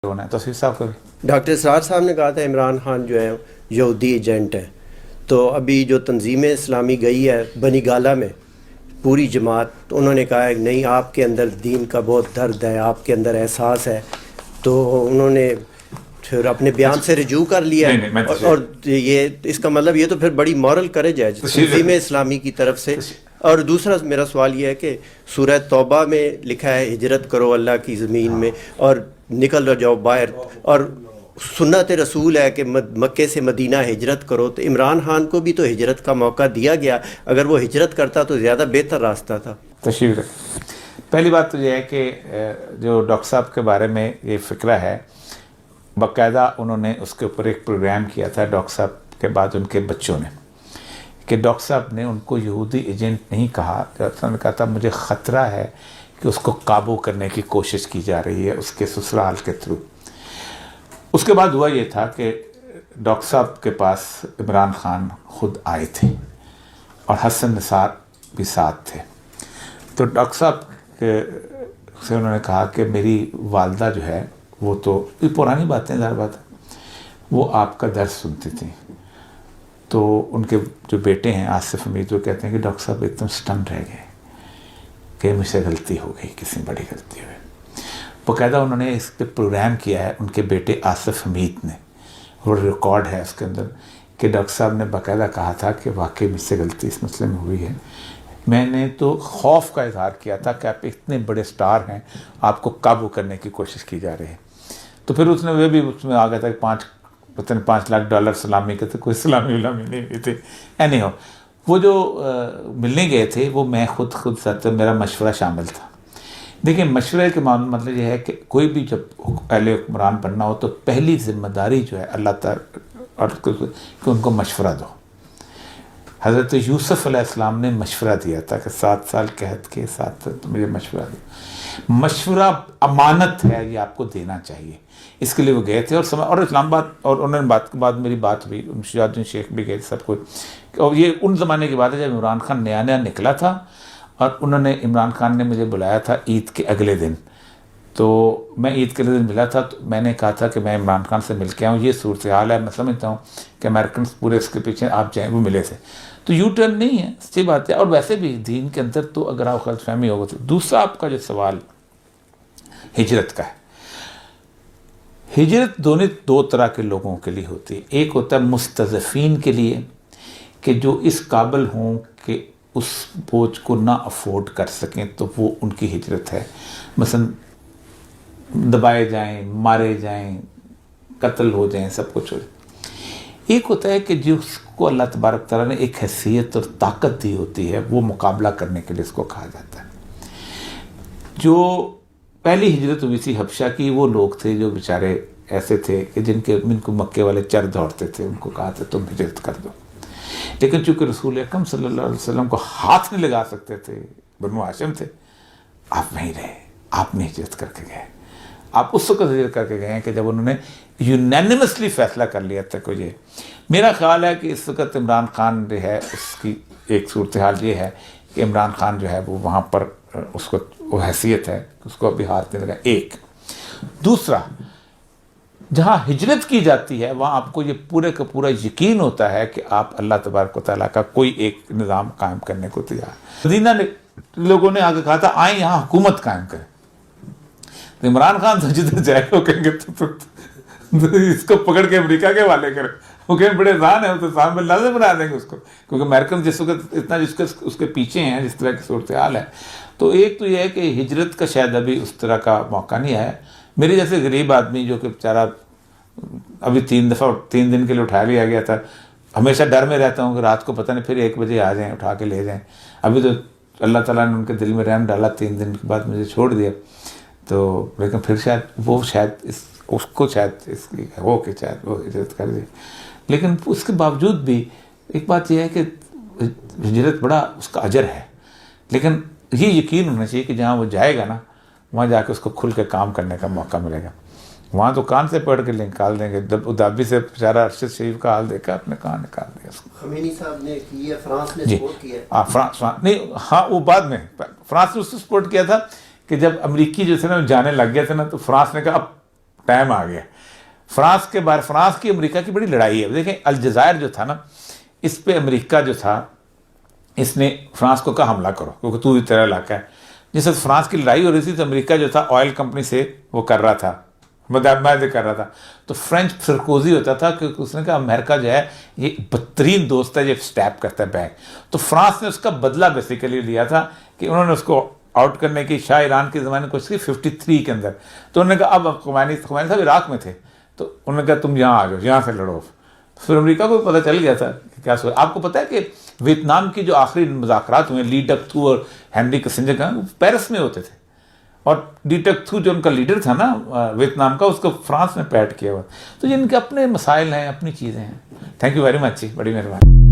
होना है। तो तौसीफ साहब को डॉक्टर इसरार साहब ने कहा था इमरान खान जो है यहूदी एजेंट है। तो अभी जो तंजीम इस्लामी गई है बनी गाला में पूरी जमात, तो उन्होंने कहा है नहीं आपके अंदर दीन का बहुत दर्द है, आपके अंदर एहसास है। तो उन्होंने फिर अपने बयान से रिजू कर लिया है। और ये इसका मतलब ये तो फिर बड़ी मॉरल करेज है तंजीम इस्लामी की तरफ से। और दूसरा मेरा सवाल ये है कि सूरह तौबा में लिखा है हिजरत करो अल्लाह की ज़मीन में और निकल जाओ बाहर, और सुन्नत रसूल है कि मक्के से मदीना हिजरत करो। तो इमरान खान को भी तो हिजरत का मौका दिया गया, अगर वो हिजरत करता तो ज़्यादा बेहतर रास्ता था। तशरीफ है। पहली बात तो यह है कि जो डॉक्टर साहब के बारे में ये फ़िक्रा है, बाकायदा उन्होंने उसके ऊपर एक प्रोग्राम किया था डॉक्टर साहब के बाद उनके बच्चों ने, कि डॉक्टर साहब ने उनको यहूदी एजेंट नहीं कहा। डॉक्टर साहब ने कहा था मुझे ख़तरा है कि उसको काबू करने की कोशिश की जा रही है उसके ससुराल के थ्रू। उसके बाद हुआ ये था कि डॉक्टर साहब के पास इमरान खान ख़ुद आए थे और हसन निसार भी साथ थे। तो डॉक्टर साहब से उन्होंने कहा कि मेरी वालदा जो है वो तो ये पुरानी बातें ज़्यादा बात है, वो आपका दर्द सुनती थी। तो उनके जो बेटे हैं आसिफ हमीद, वो कहते हैं कि डॉक्टर साहब एकदम स्टन रह गए कि मुझसे गलती हो गई, किसी बड़ी गलती हुई। बाकायदा उन्होंने इस पर प्रोग्राम किया है उनके बेटे आसिफ हमीद ने, और रिकॉर्ड है उसके अंदर कि डॉक्टर साहब ने बाकायदा कहा था कि वाकई मुझसे गलती इस मसले में हुई है। मैंने तो खौफ का इजहार किया था कि आप इतने बड़े स्टार हैं, आपको काबू करने की कोशिश की जा रही है। तो फिर उसने वे भी उसमें आ गया था कि $5 लाख सलामी के थे, कोई सलामी उलामी नहीं हुई थी। एनी हो, वो जो मिलने गए थे वो मैं खुद साथ मेरा मशवरा शामिल था। देखिए मशवरे के मतलब ये है कि कोई भी जब अहले हुक्मरान बनना हो तो पहली जिम्मेदारी जो है अल्लाह ताला और कि उनको मशवरा दो। हज़रत यूसुफ़ अलैहिस्सलाम ने मशवरा दिया था कि 7 साल कहत के साथ तो मुझे मशवरा दो। मशवरा अमानत है, ये आपको देना चाहिए। इसके लिए वो गए थे और इस्लामाबाद, और उन्होंने बात के बाद मेरी बात हुई, मुंशियाउद्दीन शेख भी गए सब कुछ। और ये उन ज़माने की बात है जब इमरान खान नया निकला था और उन्होंने इमरान खान ने मुझे बुलाया था ईद के अगले दिन। तो मैं ईद के अगले दिन मिला था, तो मैंने कहा था कि मैं इमरान खान से मिल के आऊँ, ये सूरत हाल है, मैं समझता हूँ कि अमेरिकन पूरे इसके पीछे आप जाएँ। वो मिले थे, तो यू टर्न नहीं है, सच्ची बात है। और वैसे भी दीन के अंदर तो अगर आप गलतफहमी होगा तो। दूसरा आपका जो सवाल हिजरत का है, हिजरत दो तरह के लोगों के लिए होती है। एक होता है मुस्तज़फ़ीन के लिए कि जो इस काबिल हों कि उस बोझ को ना अफोर्ड कर सकें, तो वो उनकी हिजरत है। मसलन दबाए जाएं, मारे जाएं, कत्ल हो जाएं, सब कुछ हो जाए। एक होता है कि जिसको अल्लाह तबारक तआला ने एक हैसियत और ताकत दी होती है, वो मुकाबला करने के लिए इसको कहा जाता है। जो पहली हिजरत हुई थी हबशा की, वो लोग थे जो बेचारे ऐसे थे कि जिनको मक्के वाले चर दौड़ते थे, उनको कहा था तुम हिजरत कर दो। लेकिन चूंकि रसूल अकरम सल्लल्लाहु अलैहि वसल्लम को हाथ नहीं लगा सकते थे, बनु हाशिम थे, आप वहीं रहे, आपने हिजरत करके गए। आप उस वक्त हिजरत करके गए हैं कि जब उन्होंने यूनैनिमसली फैसला कर लिया था कि ये। मेरा ख्याल है कि इस वक्त इमरान खान जो है उसकी एक सूरत हाल ये है कि इमरान खान जो है वो वहाँ पर उसको वो हैसियत है, उसको अभी हाथ नहीं लगा। एक दूसरा, जहाँ हिजरत की जाती है वहाँ आपको ये पूरे का पूरा यकीन होता है कि आप अल्लाह तबारक व तआला का कोई एक निज़ाम कायम करने को तैयार। मदीना ने लोगों ने आगे कहा था आए यहाँ हुकूमत कायम करें। तो इमरान खान तो जिधर जाएगा वो कहेंगे तो इसको पकड़ के अमेरिका के वाले करें, वो कहें बड़े आसान है, वो तो सामने लाज़िम बना देंगे उसको, क्योंकि अमेरिकन जिस वक्त इतना जिसके उसके पीछे हैं, जिस तरह की सूरत हाल है। तो एक तो यह है कि हिजरत का शायद अभी उस तरह का मौका नहीं आया। मेरे जैसे गरीब आदमी जो कि बेचारा अभी 3 दिन के लिए उठा लिया गया था, हमेशा डर में रहता हूँ कि रात को पता नहीं फिर 1 बजे आ जाएं उठा के ले जाएं। अभी तो अल्लाह ताला ने उनके दिल में रहम डाला, 3 दिन के बाद मुझे छोड़ दिया। तो लेकिन फिर शायद उसको इसकी हो कि शायद वो हिजरत कर दे। लेकिन उसके बावजूद भी एक बात यह है कि हिजरत बड़ा उसका अजर है, लेकिन ये यकीन होना चाहिए कि जहाँ वो जाएगा ना, वहाँ जाके उसको खुल के काम करने का मौका मिलेगा। वहाँ तो कान से पढ़ के निकाल देंगे। अबूधाबी से बेचारा अरशद शरीफ का हाल देखा, अपने कान निकाल दिया उसको। खमीनी साहब ने की है, फ्रांस ने सपोर्ट किया है। फ्रांस नहीं, हाँ वो बाद में फ्रांस ने उसको सपोर्ट किया था कि जब अमरीकी जो थे ना जाने लग गया था ना, तो फ्रांस ने कहा अब टाइम आ गया। फ्रांस के बाहर, फ्रांस की अमेरिका की बड़ी लड़ाई है। देखें अलजायर जो था ना, इस पे अमेरिका जो था, इसने फ्रांस को कहा हमला करो क्योंकि तू तेरा इलाका है। जिस वक्त फ्रांस की लड़ाई हो रही थी तो अमेरिका जो था ऑयल कंपनी से वो कर रहा था, मुआहदे कर रहा था। तो फ्रेंच सरकोजी होता था क्योंकि उसने कहा अमेरिका जो है ये बदतरीन दोस्त है, ये स्टैप करता है बैक। तो फ्रांस ने उसका बदला बेसिकली लिया था कि उन्होंने उसको आउट करने की शाह ईरान के ज़माने में कोशिश की 53 के अंदर। तो उन्होंने कहा अब खुमैनी साहब इराक में थे, तो उन्होंने कहा तुम यहाँ आ जाओ, यहाँ से लड़ो। फिर अमेरिका को पता चल गया था कि क्या सोचा। आपको पता है कि वियतनाम की जो आखिरी मुज़ाकरात हुए ली डक थू और हेनरी किसिंजर का, वो पेरिस में होते थे। और ली डक थू जो उनका लीडर था ना वियतनाम का, उसको फ्रांस में पैड किया हुआ। तो ये इनके अपने मसाइल हैं, अपनी चीज़ें हैं। थैंक यू वेरी मच जी, बड़ी मेहरबानी।